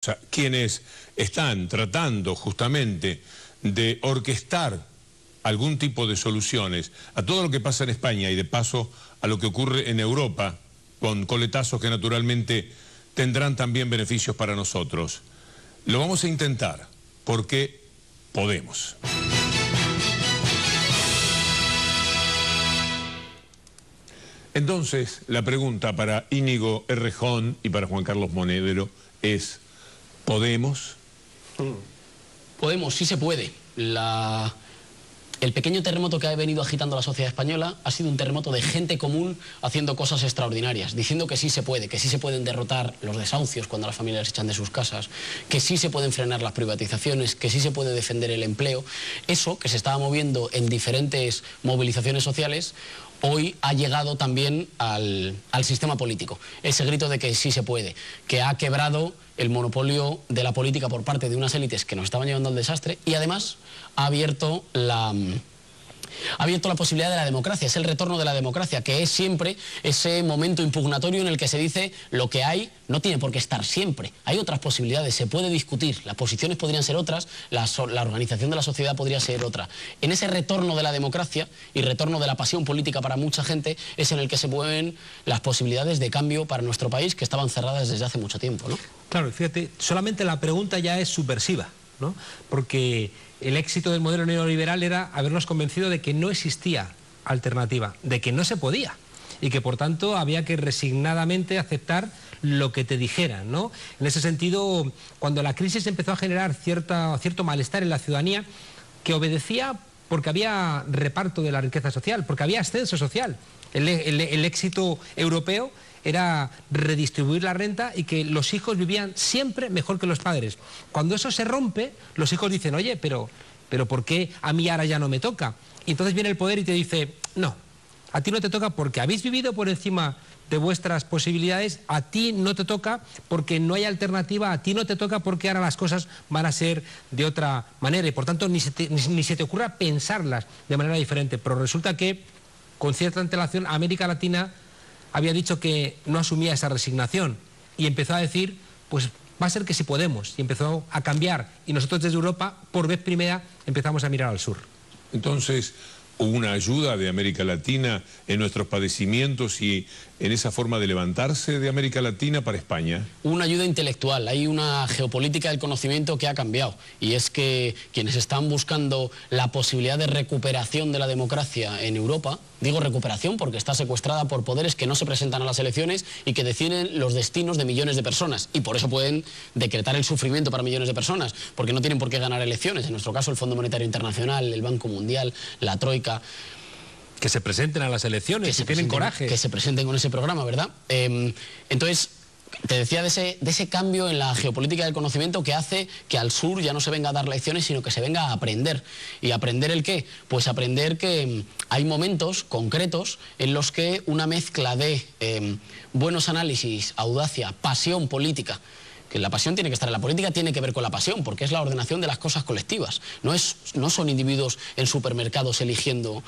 O sea, quienes están tratando justamente de orquestar algún tipo de soluciones a todo lo que pasa en España y de paso a lo que ocurre en Europa, con coletazos que naturalmente tendrán también beneficios para nosotros. Lo vamos a intentar, porque podemos. Entonces, la pregunta para Íñigo Errejón y para Juan Carlos Monedero es: ¿podemos? Podemos, sí se puede. El pequeño terremoto que ha venido agitando la sociedad española ha sido un terremoto de gente común haciendo cosas extraordinarias, diciendo que sí se pueden derrotar los desahucios cuando las familias se echan de sus casas, que sí se pueden frenar las privatizaciones, que sí se puede defender el empleo. Eso, que se estaba moviendo en diferentes movilizaciones sociales, hoy ha llegado también al sistema político. Ese grito de que sí se puede, que ha quebrado el monopolio de la política por parte de unas élites que nos estaban llevando al desastre, y además ha abierto la posibilidad de la democracia. Es el retorno de la democracia, que es siempre ese momento impugnatorio en el que se dice: lo que hay no tiene por qué estar siempre, hay otras posibilidades, se puede discutir, las posiciones podrían ser otras, la organización de la sociedad podría ser otra. En ese retorno de la democracia y retorno de la pasión política para mucha gente es en el que se mueven las posibilidades de cambio para nuestro país, que estaban cerradas desde hace mucho tiempo, ¿no? Claro, fíjate, solamente la pregunta ya es subversiva, ¿no? Porque el éxito del modelo neoliberal era habernos convencido de que no existía alternativa, de que no se podía, y que por tanto había que resignadamente aceptar lo que te dijeran, ¿no? En ese sentido, cuando la crisis empezó a generar cierto malestar en la ciudadanía, que obedecía porque había reparto de la riqueza social, porque había ascenso social. El éxito europeo era redistribuir la renta y que los hijos vivían siempre mejor que los padres. Cuando eso se rompe, los hijos dicen: oye, pero ¿por qué a mí ahora ya no me toca? Y entonces viene el poder y te dice: no, a ti no te toca porque habéis vivido por encima de vuestras posibilidades, a ti no te toca porque no hay alternativa, a ti no te toca porque ahora las cosas van a ser de otra manera, y por tanto ni se te ocurra pensarlas de manera diferente. Pero resulta que, con cierta antelación, América Latina había dicho que no asumía esa resignación y empezó a decir: pues va a ser que sí podemos, y empezó a cambiar, y nosotros desde Europa, por vez primera, empezamos a mirar al sur. Entonces, ¿hubo una ayuda de América Latina en nuestros padecimientos y en esa forma de levantarse de América Latina para España? Una ayuda intelectual, hay una geopolítica del conocimiento que ha cambiado, y es que quienes están buscando la posibilidad de recuperación de la democracia en Europa, digo recuperación porque está secuestrada por poderes que no se presentan a las elecciones y que deciden los destinos de millones de personas, y por eso pueden decretar el sufrimiento para millones de personas, porque no tienen por qué ganar elecciones. En nuestro caso, el Fondo Monetario Internacional, el Banco Mundial, la Troika. Que se presenten a las elecciones, que tienen coraje. Que se presenten con ese programa, ¿verdad? Entonces, te decía de ese cambio en la geopolítica del conocimiento que hace que al sur ya no se venga a dar lecciones, sino que se venga a aprender. ¿Y aprender el qué? Pues aprender que hay momentos concretos en los que una mezcla de buenos análisis, audacia, pasión política, que la pasión tiene que estar en la política, tiene que ver con la pasión, porque es la ordenación de las cosas colectivas. No son individuos en supermercados eligiendo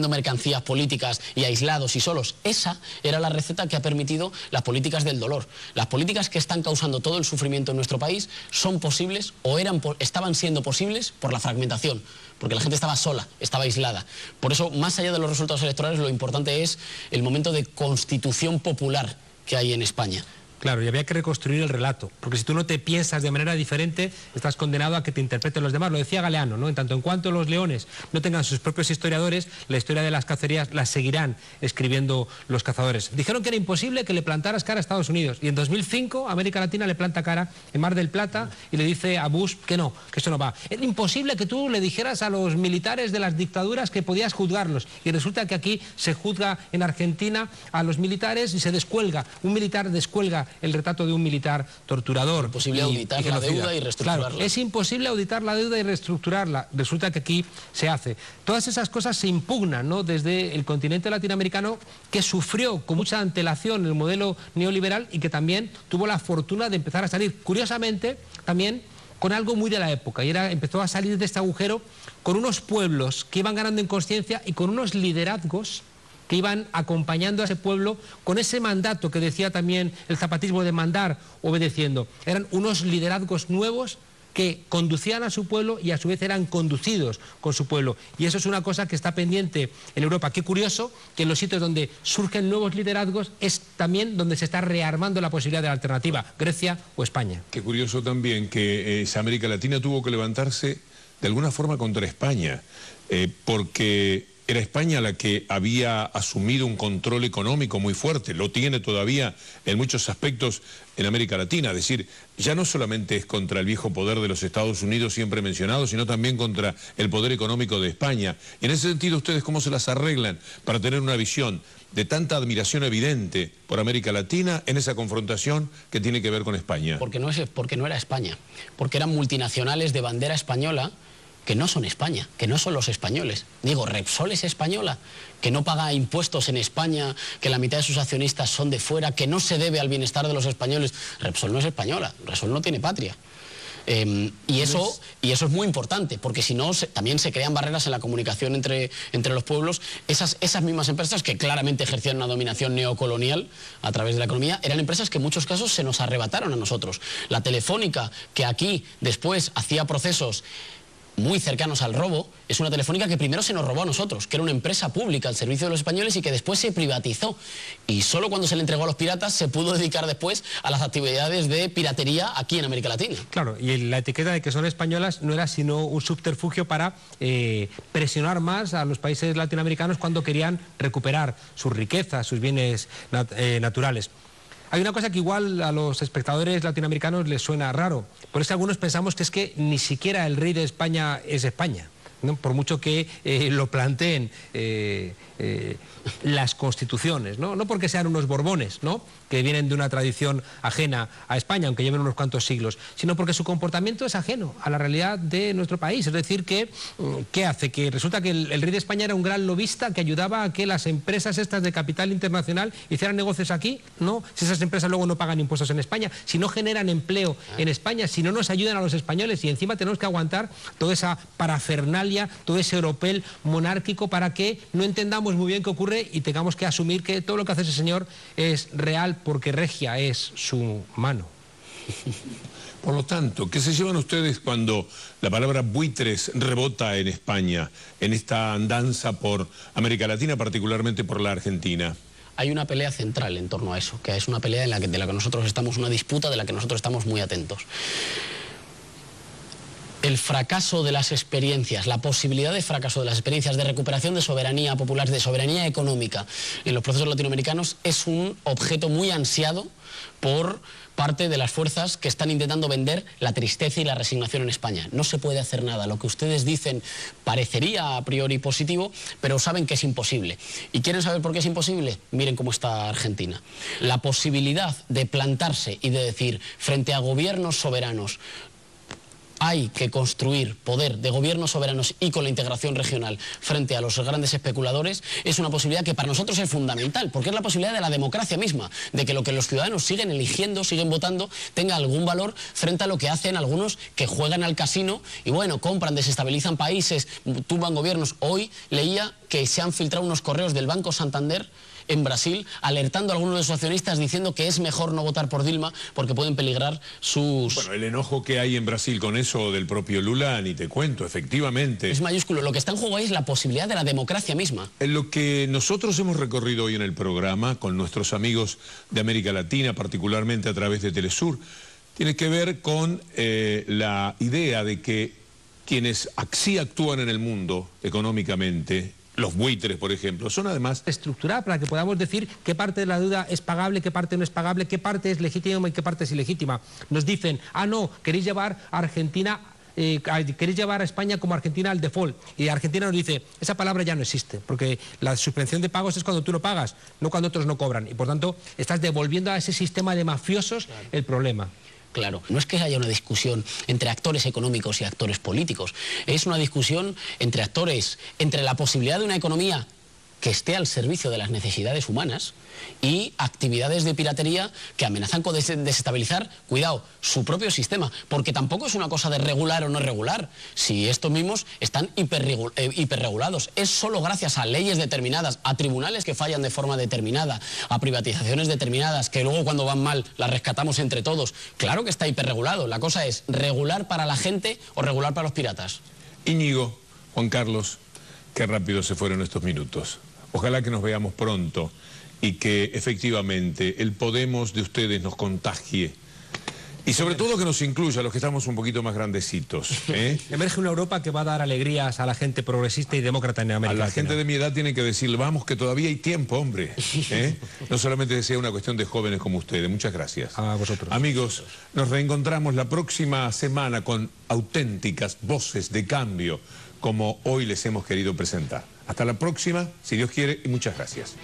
mercancías políticas y aislados y solos. Esa era la receta que ha permitido las políticas del dolor. Las políticas que están causando todo el sufrimiento en nuestro país son posibles, o estaban siendo posibles, por la fragmentación, porque la gente estaba sola, estaba aislada. Por eso, más allá de los resultados electorales, lo importante es el momento de constitución popular que hay en España. Claro, y había que reconstruir el relato, porque si tú no te piensas de manera diferente, estás condenado a que te interpreten los demás. Lo decía Galeano, ¿no? En tanto en cuanto los leones no tengan sus propios historiadores, la historia de las cacerías la seguirán escribiendo los cazadores. Dijeron que era imposible que le plantaras cara a Estados Unidos, y en 2005 América Latina le planta cara en Mar del Plata y le dice a Bush que no, que eso no va. Era imposible que tú le dijeras a los militares de las dictaduras que podías juzgarlos, y resulta que aquí se juzga en Argentina a los militares y se descuelga, un militar descuelga el retrato de un militar torturador. Es imposible auditar la deuda y reestructurarla. Claro, es imposible auditar la deuda y reestructurarla. Resulta que aquí se hace. Todas esas cosas se impugnan, ¿no?, desde el continente latinoamericano, que sufrió con mucha antelación el modelo neoliberal y que también tuvo la fortuna de empezar a salir, curiosamente, también con algo muy de la época, y empezó a salir de este agujero con unos pueblos que iban ganando en conciencia y con unos liderazgos que iban acompañando a ese pueblo con ese mandato que decía también el zapatismo de mandar obedeciendo. Eran unos liderazgos nuevos que conducían a su pueblo y a su vez eran conducidos con su pueblo. Y eso es una cosa que está pendiente en Europa. Qué curioso que en los sitios donde surgen nuevos liderazgos es también donde se está rearmando la posibilidad de la alternativa, Grecia o España. Qué curioso también que América Latina tuvo que levantarse de alguna forma contra España, porque era España la que había asumido un control económico muy fuerte, lo tiene todavía en muchos aspectos en América Latina, es decir, ya no solamente es contra el viejo poder de los Estados Unidos siempre mencionado, sino también contra el poder económico de España. Y en ese sentido, ¿ustedes cómo se las arreglan para tener una visión de tanta admiración evidente por América Latina en esa confrontación que tiene que ver con España? Porque no era España, porque eran multinacionales de bandera española que no son España, que no son los españoles. Digo, Repsol es española, que no paga impuestos en España, que la mitad de sus accionistas son de fuera, que no se debe al bienestar de los españoles. Repsol no es española, Repsol no tiene patria. Y eso es muy importante, porque si no, también se crean barreras en la comunicación entre los pueblos. Esas mismas empresas que claramente ejercían una dominación neocolonial a través de la economía, eran empresas que en muchos casos se nos arrebataron a nosotros. La Telefónica, que aquí después hacía procesos muy cercanos al robo, es una Telefónica que primero se nos robó a nosotros, que era una empresa pública al servicio de los españoles y que después se privatizó. Y solo cuando se le entregó a los piratas se pudo dedicar después a las actividades de piratería aquí en América Latina. Claro, y la etiqueta de que son españolas no era sino un subterfugio para presionar más a los países latinoamericanos cuando querían recuperar sus riquezas, sus bienes naturales. Hay una cosa que igual a los espectadores latinoamericanos les suena raro, por eso algunos pensamos que es que ni siquiera el rey de España es España, ¿no? Por mucho que lo planteen las constituciones, ¿no? No porque sean unos borbones, ¿no?, que vienen de una tradición ajena a España, aunque lleven unos cuantos siglos, sino porque su comportamiento es ajeno a la realidad de nuestro país. Es decir, ¿qué hace? Que resulta que el rey de España era un gran lobista que ayudaba a que las empresas estas de capital internacional hicieran negocios aquí. No, si esas empresas luego no pagan impuestos en España, si no generan empleo en España, si no nos ayudan a los españoles, y encima tenemos que aguantar toda esa parafernalia, todo ese oropel monárquico para que no entendamos muy bien qué ocurre y tengamos que asumir que todo lo que hace ese señor es real porque regia es su mano. Por lo tanto, ¿qué se llevan ustedes cuando la palabra buitres rebota en España, en esta andanza por América Latina, particularmente por la Argentina? Hay una pelea central en torno a eso, que es una pelea de la que nosotros estamos, una disputa de la que nosotros estamos muy atentos. El fracaso de las experiencias, la posibilidad de fracaso de las experiencias de recuperación de soberanía popular, de soberanía económica en los procesos latinoamericanos es un objeto muy ansiado por parte de las fuerzas que están intentando vender la tristeza y la resignación en España. No se puede hacer nada. Lo que ustedes dicen parecería a priori positivo, pero saben que es imposible. ¿Y quieren saber por qué es imposible? Miren cómo está Argentina. La posibilidad de plantarse y de decir frente a gobiernos soberanos, hay que construir poder de gobiernos soberanos y con la integración regional frente a los grandes especuladores, es una posibilidad que para nosotros es fundamental, porque es la posibilidad de la democracia misma, de que lo que los ciudadanos siguen eligiendo, siguen votando, tenga algún valor frente a lo que hacen algunos que juegan al casino y bueno, compran, desestabilizan países, tumban gobiernos. Hoy leía que se han filtrado unos correos del Banco Santander en Brasil, alertando a algunos de sus accionistas diciendo que es mejor no votar por Dilma porque pueden peligrar sus... Bueno, el enojo que hay en Brasil con eso del propio Lula, ni te cuento, efectivamente. Es mayúsculo. Lo que está en juego ahí es la posibilidad de la democracia misma. En lo que nosotros hemos recorrido hoy en el programa, con nuestros amigos de América Latina, particularmente a través de Telesur, tiene que ver con la idea de que quienes así actúan en el mundo económicamente, los buitres, por ejemplo, son además... estructurada para que podamos decir qué parte de la deuda es pagable, qué parte no es pagable, qué parte es legítima y qué parte es ilegítima. Nos dicen, ah, no, queréis llevar a Argentina... queréis llevar a España como Argentina al default, y Argentina nos dice, esa palabra ya no existe, porque la suspensión de pagos es cuando tú lo pagas, no cuando otros no cobran, y por tanto estás devolviendo a ese sistema de mafiosos el problema. Claro, no es que haya una discusión entre actores económicos y actores políticos, es una discusión entre actores, entre la posibilidad de una economía que esté al servicio de las necesidades humanas y actividades de piratería que amenazan con desestabilizar, cuidado, su propio sistema, porque tampoco es una cosa de regular o no regular, si estos mismos están hiperregulados, es solo gracias a leyes determinadas, a tribunales que fallan de forma determinada, a privatizaciones determinadas, que luego cuando van mal las rescatamos entre todos. Claro que está hiperregulado, la cosa es regular para la gente o regular para los piratas. Íñigo, Juan Carlos, qué rápido se fueron estos minutos. Ojalá que nos veamos pronto y que efectivamente el Podemos de ustedes nos contagie. Y sobre todo que nos incluya a los que estamos un poquito más grandecitos. Emerge una Europa que va a dar alegrías a la gente progresista y demócrata en América Latina. A la gente de mi edad tiene que decirle, vamos, que todavía hay tiempo, hombre. No solamente sea una cuestión de jóvenes como ustedes. Muchas gracias. A vosotros. Amigos, nos reencontramos la próxima semana con auténticas voces de cambio, como hoy les hemos querido presentar. Hasta la próxima, si Dios quiere, y muchas gracias.